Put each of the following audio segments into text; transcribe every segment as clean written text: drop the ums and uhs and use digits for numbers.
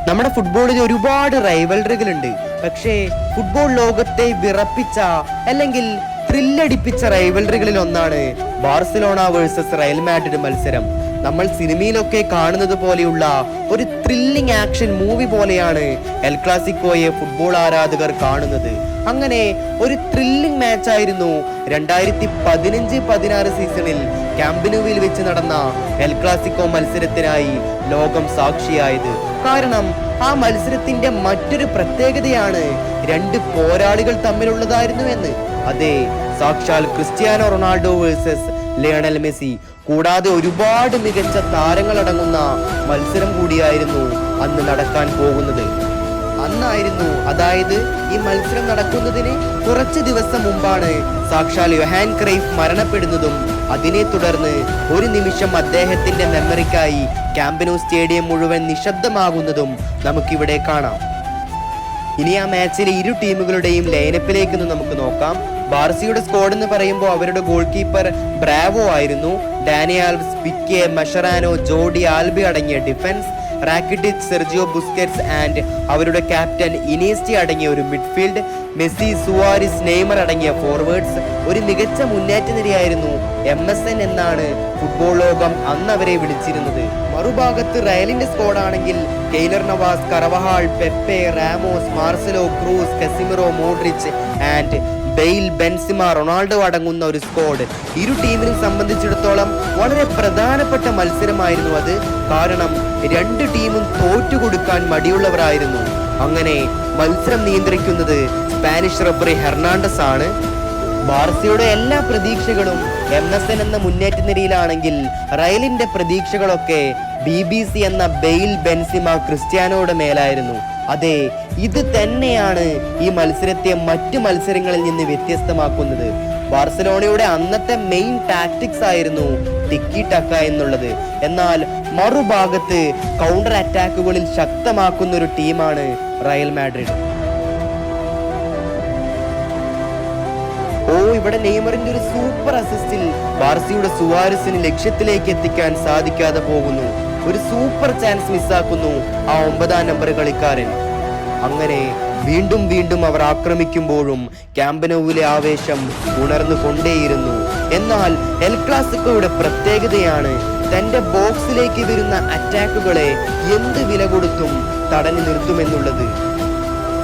നമ്മുടെ ഫുട്ബോളിൽ ഒരുപാട് റൈവൽറികളുണ്ട്. പക്ഷേ ഫുട്ബോൾ ലോകത്തെ വിറപ്പിച്ച അല്ലെങ്കിൽ ത്രില്ലടിപ്പിച്ച റൈവൽറികളിൽ ഒന്നാണ് ബാർസലോണ വേഴ്സസ് റയൽ മാഡ്രിഡ് മത്സരം. നമ്മൾ സിനിമയിലൊക്കെ കാണുന്നത് പോലെയുള്ള ഒരു ത്രില്ലിംഗ് ആക്ഷൻ മൂവി പോലെയാണ് എൽ ക്ലാസിക്കോയെ ഫുട്ബോൾ ആരാധകർ കാണുന്നത്. അങ്ങനെ ഒരു ത്രില്ലിംഗ് മാച്ച് ആയിരുന്നു 2015-16 സീസണിൽ ക്യാമ്പ് നൂവിൽ വെച്ച് നടന്ന എൽ ക്ലാസിക്കോ മത്സരത്തിനായി ലോകം സാക്ഷിയായത്. കാരണം ആ മത്സരത്തിന്റെ മറ്റൊരു പ്രത്യേകതയാണ് രണ്ട് പോരാളികൾ തമ്മിലുള്ളതായിരുന്നു എന്ന്. അതെ, സാക്ഷാൽ Cristiano Ronaldo versus Lionel Messi. കൂടാതെ ഒരുപാട് മികച്ച താരങ്ങളടങ്ങുന്ന മത്സരം കൂടിയായിരുന്നു അന്ന് നടക്കാൻ പോകുന്നത്. അന്നായിരുന്നു, അതായത് ഈ മത്സരം നടക്കുന്നതിന് കുറച്ച് ദിവസം മുമ്പാണ് സാക്ഷാൽ യോഹാൻ ക്രൈഫ് മരണപ്പെടുന്നതും അതിനെ തുടർന്ന് ഒരു നിമിഷം അദ്ദേഹത്തിന്റെ മെമ്മറിക്കായി ക്യാമ്പ് നൂ സ്റ്റേഡിയം മുഴുവൻ നിശബ്ദമാകുന്നതും നമുക്കിവിടെ കാണാം. ഇനി ആ മാച്ചിലെ ഇരു ടീമുകളുടെയും ലൈനപ്പിലേക്ക് നമുക്ക് നോക്കാം. ബാർസിയുടെ സ്ക്വാഡ് എന്ന് പറയുമ്പോൾ അവരുടെ ഗോൾ കീപ്പർ ബ്രാവോ ആയിരുന്നു. ഡാനി ആൽവ്സ്, പിക്കെ, മഷറാനോ, ജോഡി ആൽബി അടങ്ങിയ defence, Rakitic, Sergio Busquets and അവരുടെ ക്യാപ്റ്റൻ ഇനീസ്റ്റി അടങ്ങിയ ഒരു മിഡ്ഫീൽഡ്, മെസ്സി, സുവാരിസ്, നെയ്മർ അടങ്ങിയ ഫോർവേഡ്സ്. ഒരു മികച്ച മുന്നേറ്റ നിരയായിരുന്നു MSN എന്നാണ് ഫുട്ബോൾ ലോകം അന്ന് അവരെ വിളിച്ചിരുന്നത്. മറുഭാഗത്ത് റയലിന്റെ സ്ക്വാഡ് ആണെങ്കിൽ Keylor Navas, Carvajal, Pepe, Ramos, Marcelo, Kroos, Casemiro, Modric and Bale, Benzema, Ronaldo അടങ്ങുന്ന ഒരു സ്ക്വാഡ്. ഇരു ടീമിനും സംബന്ധിച്ചിടത്തോളം വളരെ പ്രധാനപ്പെട്ട മത്സരമായിരുന്നു അത്. കാരണം രണ്ട് ടീമും തോറ്റുകൊടുക്കാൻ മടിയുള്ളവരായിരുന്നു. അങ്ങനെ മത്സരം നിയന്ത്രിക്കുന്നത് സ്പാനിഷ് റഫറി ഹെർണാണ്ടസ് ആണ്. ബാർസയുടെ എല്ലാ പ്രതീക്ഷകളും MSN എന്ന മുന്നേറ്റ നിരയിലാണെങ്കിൽ റയലിന്റെ പ്രതീക്ഷകളൊക്കെ BBC എന്ന ബെയിൽ, ബെൻസിമ, ക്രിസ്ത്യാനോയുടെ മേലായിരുന്നു. അതെ, ഇത് തന്നെയാണ് ഈ മത്സരത്തെ മറ്റു മത്സരങ്ങളിൽ നിന്ന് വ്യത്യസ്തമാക്കുന്നത്. ബാർസലോണയുടെ അന്നത്തെ മെയിൻ ടാക്ടിക്സ് ആയിരുന്നു ടിക്കി ടക്ക എന്നുള്ളത്. എന്നാൽ മറുഭാഗത്ത് കൗണ്ടർ അറ്റാക്കുകളിൽ ശക്തമാക്കുന്ന ഒരു ടീമാണ് റയൽ മാഡ്രിഡ്. ഇവിടെ നെയ്മറിന്റെ ഒരു സൂപ്പർ അസിസ്റ്റിൽ ബാർസയുടെ സുവാരസിന് ലക്ഷ്യത്തിലേക്ക് എത്തിക്കാൻ സാധിക്കാതെ പോകുന്നു. ഒരു സൂപ്പർ ചാൻസ് മിസ്സാക്കുന്നു ആ 9-ാം നമ്പർ കളിക്കാരൻ. അങ്ങനെ വീണ്ടും വീണ്ടും അവർ ആക്രമിക്കുമ്പോഴും ക്യാമ്പ് നൂവിലെ ആവേശം ഉണർന്നു കൊണ്ടേയിരുന്നു. എന്നാൽ എൽ ക്ലാസിക്കോയുടെ പ്രത്യേകതയാണ് തന്റെ ബോക്സിലേക്ക് വരുന്ന അറ്റാക്കുകളെ എന്ത് വില കൊടുത്തും തടഞ്ഞു നിർത്തുമെന്നുള്ളത്.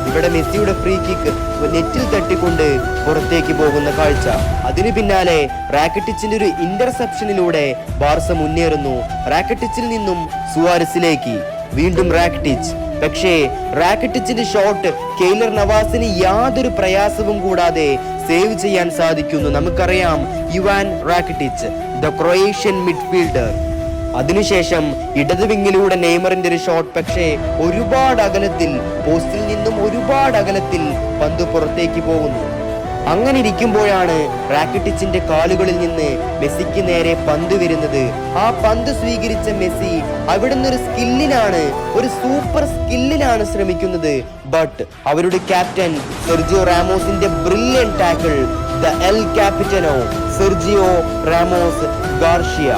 ഇവിടെ മെസ്സിയുടെ ഫ്രീ കിക്ക് നെറ്റിൽ തട്ടിക്കൊണ്ട് പുറത്തേക്ക് പോകുന്ന കാഴ്ച. അതിനു പിന്നാലെ റാക്കിറ്റിച്ചിന്റെ ഒരു ഇന്റർസെപ്ഷനിലൂടെ ബാർസ മുന്നേറുന്നു. റാക്കിറ്റിച്ചിൽ നിന്നും സുവാരസിലേക്ക്, വീണ്ടും റാക്കിറ്റിച്ച്. പക്ഷേ റാക്കിറ്റിച്ചിന്റെ ഷോട്ട് കെയ്ലർ നവാസിന് യാതൊരു പ്രയാസവും കൂടാതെ സേവ് ചെയ്യാൻ സാധിക്കുന്നു. നമുക്കറിയാം Ivan Rakitic, the Croatian midfielder. അതിനുശേഷം ഇടത് വിങ്ങിലൂടെ നെയ്മറിന്റെ ഒരു ഷോട്ട്, പക്ഷേ ഒരുപാട് അകലത്തിൽ, പോസ്റ്റിൽ നിന്നും ഒരുപാട് അകലത്തിൽ പന്ത് പുറത്തേക്ക് പോകുന്നു. അങ്ങനെ ഇരിക്കുമ്പോഴാണ് റാക്കിറ്റിച്ചിന്റെ കാലുകളിൽ നിന്ന് മെസ്സിക്ക് നേരെ പന്ത് വരുന്നത്. ആ പന്ത് സ്വീകരിച്ച മെസ്സി അവിടുന്ന് ഒരു സൂപ്പർ സ്കില്ലിലാണ് ശ്രമിക്കുന്നത്. ബട്ട് അവരുടെ ക്യാപ്റ്റൻ സെർജിയോ റാമോസിന്റെ brilliant tackle, the el Capitano Sergio Ramos Garcia.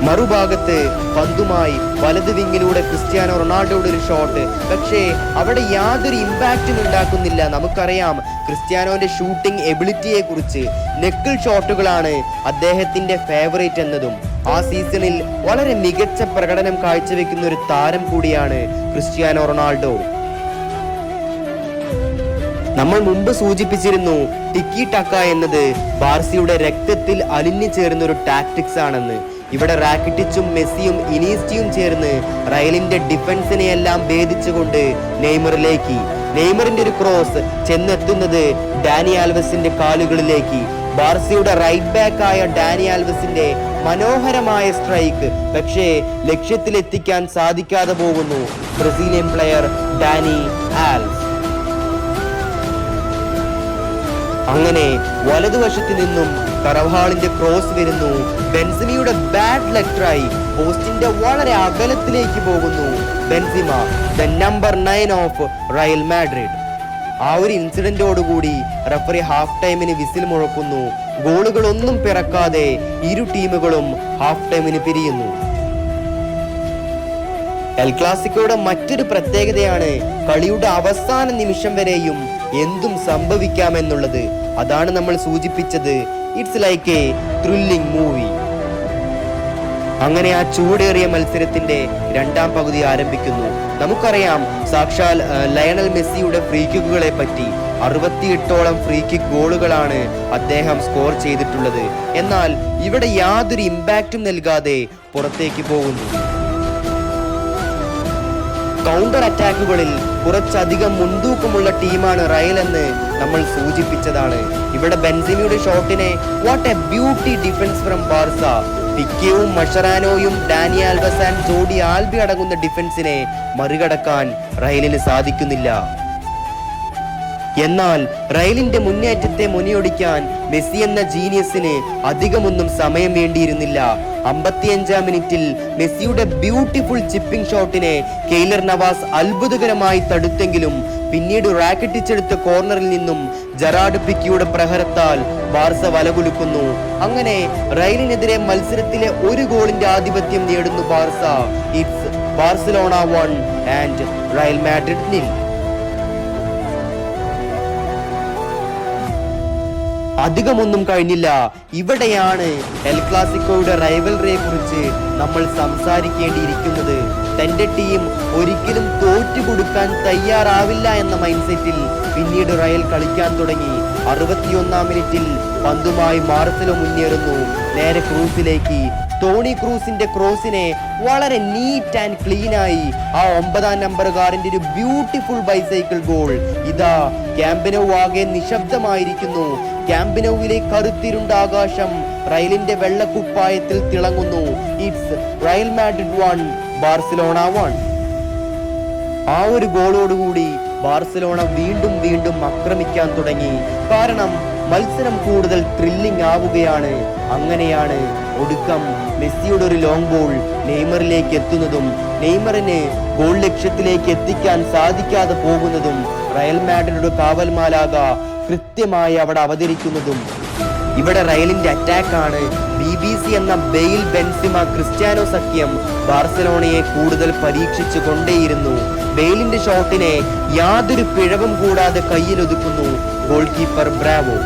മറുഭാഗത്ത് പന്തുമായി വലത് വിങ്ങിലൂടെ ക്രിസ്ത്യാനോ റൊണാൾഡോയുടെ ഒരു ഷോട്ട്, പക്ഷേ അവിടെ യാതൊരു ഇമ്പാക്റ്റും ഉണ്ടാക്കുന്നില്ല. നമുക്കറിയാം ക്രിസ്ത്യാനോന്റെ ഷൂട്ടിംഗ് എബിലിറ്റിയെ കുറിച്ച്. നെക്കിൾ ഷോട്ടുകളാണ് അദ്ദേഹത്തിന്റെ ഫേവറേറ്റ് എന്നതും. ആ സീസണിൽ വളരെ മികച്ച പ്രകടനം കാഴ്ചവെക്കുന്ന ഒരു താരം കൂടിയാണ് ക്രിസ്ത്യാനോ റൊണാൾഡോ. നമ്മൾ മുമ്പ് സൂചിപ്പിച്ചിരുന്നു ടിക്കി ടക്ക എന്നത് ബാർസയുടെ രക്തത്തിൽ അലിഞ്ഞു ചേർന്ന ഒരു ടാക്ടിക്സ് ആണെന്ന്. ഇവിടെ റാക്കിറ്റിച്ചും മെസ്സിയും ഇനീസ്റ്റിയും ചേർന്ന് റയലിന്റെ ഡിഫൻസിനെയെല്ലാം ഭേദിച്ചുകൊണ്ട് നെയ്മറിന്റെ ഒരു ക്രോസ് ചെന്നെത്തുന്നത് ഡാനി ആൽവസിന്റെ കാലുകളിലേക്ക്. ബാർസയുടെ റൈറ്റ് ബാക്ക് ആയ ഡാനി ആൽവസിന്റെ മനോഹരമായ സ്ട്രൈക്ക്, പക്ഷേ ലക്ഷ്യത്തിലെത്തിക്കാൻ സാധിക്കാതെ പോകുന്നു ബ്രസീലിയൻ പ്ലെയർ ഡാനി ആൽവസ്. അങ്ങനെ വലതുവശത്ത് നിന്നും കറവഹാളിന്റെ ക്രോസ് വരുന്നു. ബെൻസിമയുടെ ബാഡ് ലെഗ് ട്രൈ പോസ്റ്റിന്റെ വളരെ അകലത്തിലേക്ക് പോകുന്നു. Benzema, the number 9 of Real Madrid. ആ ഒരു ഇൻസിഡന്റോടുകൂടി റഫറി ഹാഫ് ടൈമിന് വിസിൽ മുഴക്കുന്നു. ഗോളുകളൊന്നും പിറക്കാതെ ഇരു ടീമുകളും ഹാഫ് ടൈമിന് പിരിയുന്നു. എൽ ക്ലാസിക്കോയുടെ മറ്റൊരു പ്രത്യേകതയാണ് കളിയുടെ അവസാന നിമിഷം വരെയും എന്തും സംഭവിക്കാമെന്നുള്ളത്. അതാണ് നമ്മൾ സൂചിപ്പിച്ചത്, it's like A thrilling movie. അങ്ങനെ ആ ചൂടേറിയ മത്സരത്തിന്റെ രണ്ടാം പകുതി ആരംഭിക്കുന്നു. നമുക്കറിയാം സാക്ഷാൽ ലയണൽ മെസ്സിയുടെ ഫ്രീ കിക്കുകളെ പറ്റി. 68ഓളം ഫ്രീ കിക്ക് ഗോളുകളാണ് അദ്ദേഹം സ്കോർ ചെയ്തിട്ടുള്ളത്. എന്നാൽ ഇവിടെ യാതൊരു ഇമ്പാക്റ്റും നൽകാതെ പുറത്തേക്ക് പോകുന്നു. കൗണ്ടർ അറ്റാക്കുകളിൽ കുറച്ചധികം മുൻതൂക്കമുള്ള ടീമാണ് റയൽ എന്ന് നമ്മൾ സൂചിപ്പിച്ചതാണ്. ഇവിടെ ബെൻസിമയുടെ ഷോട്ടിനെ what a beauty defence from Barca. പിക്കെയും മഷറാനോയും Dani Alves and Jordi Alba അടങ്ങുന്ന ഡിഫൻസിനെ മറികടക്കാൻ റയലിന് സാധിക്കുന്നില്ല. എന്നാൽ റയലിന്റെ മുന്നേറ്റത്തെ മുനയൊടിക്കാൻ മെസ്സി എന്ന ജീനിയസിന് അധികമൊന്നും സമയം വേണ്ടിയിരുന്നില്ല. 55-ാം മിനിറ്റിൽ മെസ്സിയുടെ ബ്യൂട്ടിഫുൾ ചിപ്പിംഗ് ഷോട്ടിനെ കെയ്ലർ നവാസ് അത്ഭുതകരമായി തടുത്തെങ്കിലും പിന്നീട് റാക്കറ്റിച്ചെടുത്ത കോർണറിൽ നിന്നും ജറാഡ് പിക്കിയുടെ പ്രഹരത്താൽ ബാർസ വലകുലുക്കുന്നു. അങ്ങനെ റയലിനെതിരെ മത്സരത്തിലെ ഒരു ഗോളിന്റെ ആധിപത്യം നേടുന്നു Barca. It's Barcelona 1 and Real Madrid 0. അധികമൊന്നും കഴിഞ്ഞില്ല. ഇവിടെയാണ് എൽ ക്ലാസിക്കോയുടെ റൈവൽറിയെ കുറിച്ച് നമ്മൾ സംസാരിക്കേണ്ടിയിരിക്കുന്നത്. തന്റെ ടീം ഒരിക്കലും തോറ്റുകൊടുക്കാൻ തയ്യാറാവില്ല എന്ന മൈൻഡ് സെറ്റിൽ പിന്നീട് റയൽ കളിക്കാൻ തുടങ്ങി. 61-ാം മിനിറ്റിൽ പന്തുമായി മാർസലോ മുന്നേറുന്നു നേരെ ക്രൂസിലേക്ക്. ടോണി ക്രൂസിന്റെ ക്രോസിനെ വളരെ നീറ്റ് ആൻഡ് ക്ലീൻ ആയി ആ 9-ാം നമ്പറുകാരന്റെ ഒരു ബ്യൂട്ടിഫുൾ ബൈസൈക്കിൾ ഗോൾ. ഇതാ ക്യാമ്പ് നൗ ആകെ നിശബ്ദമായിരിക്കുന്നു. ക്യാമ്പ് നൗവിലെ കറുത്തിരുണ്ട ആകാശം റയലിന്റെ വെള്ളക്കുപ്പായത്തിൽ തിളങ്ങുന്നു. It's Real Madrid 1 Barcelona 1. ആ ഒരു ഗോളോടുകൂടി ബാർസലോണ വീണ്ടും വീണ്ടും ആക്രമിക്കാൻ തുടങ്ങി. കാരണം മത്സരം കൂടുതൽ ത്രില്ലിംഗ് ആവുകയാണ്. അങ്ങനെയാണ് ഒടുക്കം മെസ്സിയുടെ ഒരു ലോങ് ബോൾ നെയ്മറിലേക്ക് എത്തുന്നതും നെയ്മറിന് ഗോൾ ലക്ഷ്യത്തിലേക്ക് എത്തിക്കാൻ സാധിക്കാതെ പോകുന്നതും റയൽ മാഡ്രിഡ് കാവൽമാലാക കൃത്യമായി അവിടെ അവതരിക്കുന്നതും. ഇവിടെ റയലിന്റെ അറ്റാക്കാണ്. BBC എന്ന ബെയിൽ ബെൻസിമ ക്രിസ്ത്യാനോ സഖ്യം ബാർസലോണയെ കൂടുതൽ പരീക്ഷിച്ചു കൊണ്ടേയിരുന്നു. ബെയിലിന്റെ ഷോട്ടിനെ യാതൊരു പിഴവും കൂടാതെ കയ്യിലൊതുക്കുന്നു ഗോൾ കീപ്പർ ബ്രാവോ.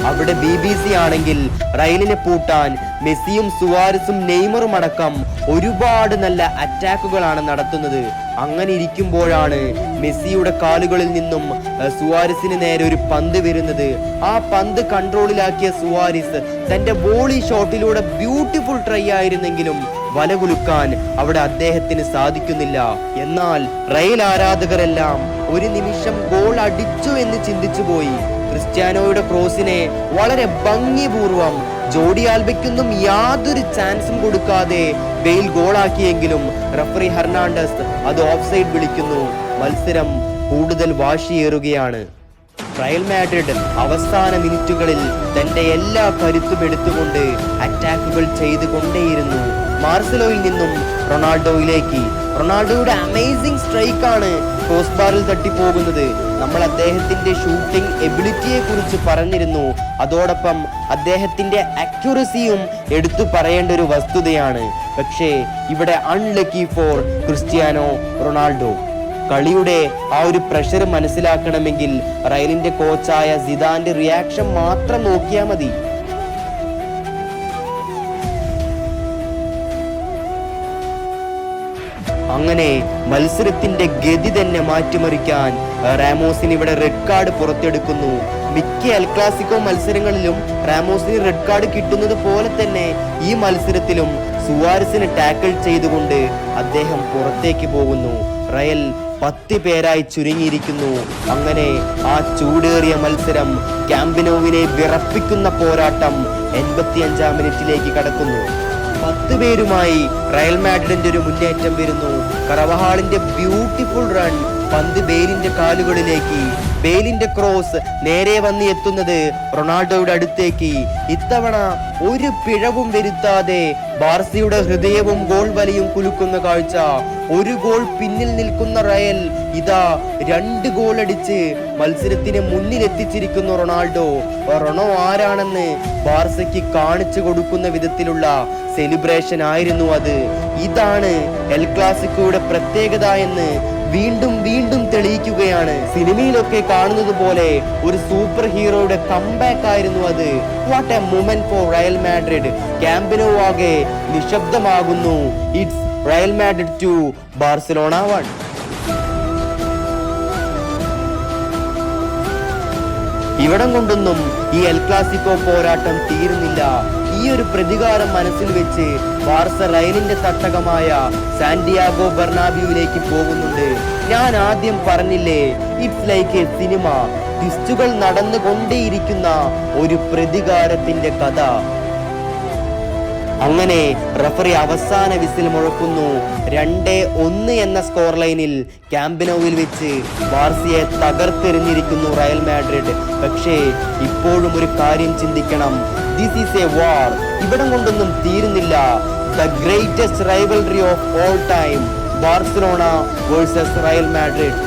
അവിടെ BBC ആണെങ്കിൽ റയലിനെ പൂട്ടാൻ മെസ്സിയും സുവാരസും നെയ്മറും അടക്കം ഒരുപാട് നല്ല അറ്റാക്കുകളാണ് നടത്തുന്നത്. അങ്ങനെ ഇരിക്കുമ്പോഴാണ് മെസ്സിയുടെ കാലുകളിൽ നിന്നും സുവാരസിന് നേരെ ഒരു പന്ത് വരുന്നത്. ആ പന്ത് കൺട്രോളിലാക്കിയ സുവാരസ് തന്റെ വോളി ഷോട്ടിലൂടെ ബ്യൂട്ടിഫുൾ ട്രൈ ആയിരുന്നെങ്കിലും വലകുലുക്കാൻ അവിടെ അദ്ദേഹത്തിന് സാധിക്കുന്നില്ല. എന്നാൽ റയൽ ആരാധകരെല്ലാം ഒരു നിമിഷം ഗോൾ അടിച്ചു എന്ന് ചിന്തിച്ചു പോയി. ക്രിസ്ത്യാനോയുടെ ക്രോസിനെ വളരെ ഭംഗിപൂർവം ജോഡി ആൽബയ്ക്കൊന്നും യാതൊരു ചാൻസും കൊടുക്കാതെ ബെയിൽ ഗോളാക്കിയെങ്കിലും റഫറി ഹെർണാണ്ടസ് അത് ഓഫ്സൈഡ് വിളിക്കുന്നു. മത്സരം കൂടുതൽ വാശിയേറുകയാണ്. റയൽ മാഡ്രിഡ് അവസാന മിനിറ്റുകളിൽ തന്റെ എല്ലാ കരുത്തും എടുത്തുകൊണ്ട് അറ്റാക്കുകൾ ചെയ്തുകൊണ്ടേയിരുന്നു. മാർസലോയിൽ നിന്നും റൊണാൾഡോയിലേക്ക്. റൊണാൾഡോയുടെ അമേസിംഗ് സ്ട്രൈക്കാണ് ക്രോസ് ബാറിൽ തട്ടിപ്പോകുന്നത്. നമ്മൾ അദ്ദേഹത്തിന്റെ ഷൂട്ടിംഗ് എബിലിറ്റിയെ കുറിച്ച് പറഞ്ഞിരുന്നു. അതോടൊപ്പം അദ്ദേഹത്തിന്റെ അക്യുറസിയും എടുത്തു പറയേണ്ട ഒരു വസ്തുതയാണ്. പക്ഷേ ഇവിടെ അൺലക്കി ഫോർ ക്രിസ്ത്യാനോ റൊണാൾഡോ. കളിയുടെ ആ ഒരു പ്രഷർ മനസ്സിലാക്കണമെങ്കിൽ റയലിന്റെ കോച്ചായ സിദാന്റെ റിയാക്ഷൻ മാത്രം നോക്കിയാൽ മതി. അങ്ങനെ മത്സരത്തിന്റെ ഗതി തന്നെ മാറ്റിമറിക്കാൻ റാമോസിന് ഇവിടെ റെഡ് കാർഡ് പുറത്തെടുക്കുന്നു. മിക്ക എൽ ക്ലാസിക്കോ മത്സരങ്ങളിലും റാമോസിന് റെഡ് കാർഡ് കിട്ടുന്നത് പോലെ തന്നെ ഈ മത്സരത്തിലും സുവാരസിന് ടാക്കിൾ ചെയ്തുകൊണ്ട് അദ്ദേഹം പുറത്തേക്ക് പോകുന്നു. റയൽ 10 പേരായി ചുരുങ്ങിയിരിക്കുന്നു. അങ്ങനെ ആ ചൂടേറിയ മത്സരം ക്യാമ്പ് നൗവിനെ വിറപ്പിക്കുന്ന പോരാട്ടം 85-ാം മിനിറ്റിലേക്ക് കടക്കുന്നു. 10 പേരുമായി റയൽ മാഡ്രിഡിന്റെ ഒരു മുന്നേറ്റം വരുന്നു. കറവഹാളിന്റെ ബ്യൂട്ടിഫുൾ റൺ പന്ത് ബെയിലിന്റെ കാലുകളിലേക്ക്. ബെയിലിന്റെ ക്രോസ് നേരെ വന്ന് എത്തുന്നത് റൊണാൾഡോയുടെ അടുത്തേക്ക്. ഇത്തവണ ഒരു പിഴവും വരുത്താതെ ബാർസയുടെ ഹൃദയവും ഗോൾ വലയും കുലുക്കുന്ന കാഴ്ച. ഒരു ഗോൾ പിന്നിൽ നിൽക്കുന്ന റയൽ ഇതാ 2 ഗോൾ അടിച്ച് മത്സരത്തിന് മുന്നിൽ എത്തിച്ചിരിക്കുന്നു റൊണാൾഡോ. റൊണോ ആരാണെന്ന് ബാർസയ്ക്ക് കാണിച്ചു കൊടുക്കുന്ന വിധത്തിലുള്ള സെലിബ്രേഷൻ ആയിരുന്നു അത്. ഇതാണ് എൽ ക്ലാസിക്കോയുടെ പ്രത്യേകത എന്ന് വീണ്ടും വീണ്ടും തെളിയിക്കുകയാണ്. സിനിമയിലൊക്കെ കാണുന്നത് പോലെ ഒരു സൂപ്പർ ഹീറോയുടെ കംബാക്ക് ആയിരുന്നു അത്. What a moment for Real Madrid. Camp Nou ആകെ നിശബ്ദമാകുന്നു. It's Real Madrid 2 Barcelona 1. ഇവിടം കൊണ്ടൊന്നും ഈ എൽ ക്ലാസിക്കോ പോരാട്ടം തീരുന്നില്ല. ഈ ഒരു പ്രതികാരം മനസ്സിൽ വെച്ച് ബാർസ റയലിന്റെ തട്ടകമായ സാന്റിയാഗോ ബെർണാബ്യൂവിലേക്ക് പോകുന്നുണ്ട്. ഞാൻ ആദ്യം പറഞ്ഞില്ലേ, ഇറ്റ്സ് ലൈക്ക് എ സിനിമ. ട്വിസ്റ്റുകൾ നടന്നുകൊണ്ടേയിരിക്കുന്ന ഒരു പ്രതികാരത്തിന്റെ കഥ. അങ്ങനെ റഫറി അവസാന വിസിൽ മുഴക്കുന്നു. 2-1 എന്ന സ്കോർ ലൈനിൽ ക്യാമ്പ് നൗവിൽ വെച്ച് ബാർസയെ തകർത്തെറിഞ്ഞിരിക്കുന്നു റയൽ മാഡ്രിഡ്. പക്ഷേ ഇപ്പോഴും ഒരു കാര്യം ചിന്തിക്കണം. This is a war. ഇവിടം കൊണ്ടൊന്നും തീരുന്നില്ല. The greatest rivalry of all time, Barcelona versus Real Madrid.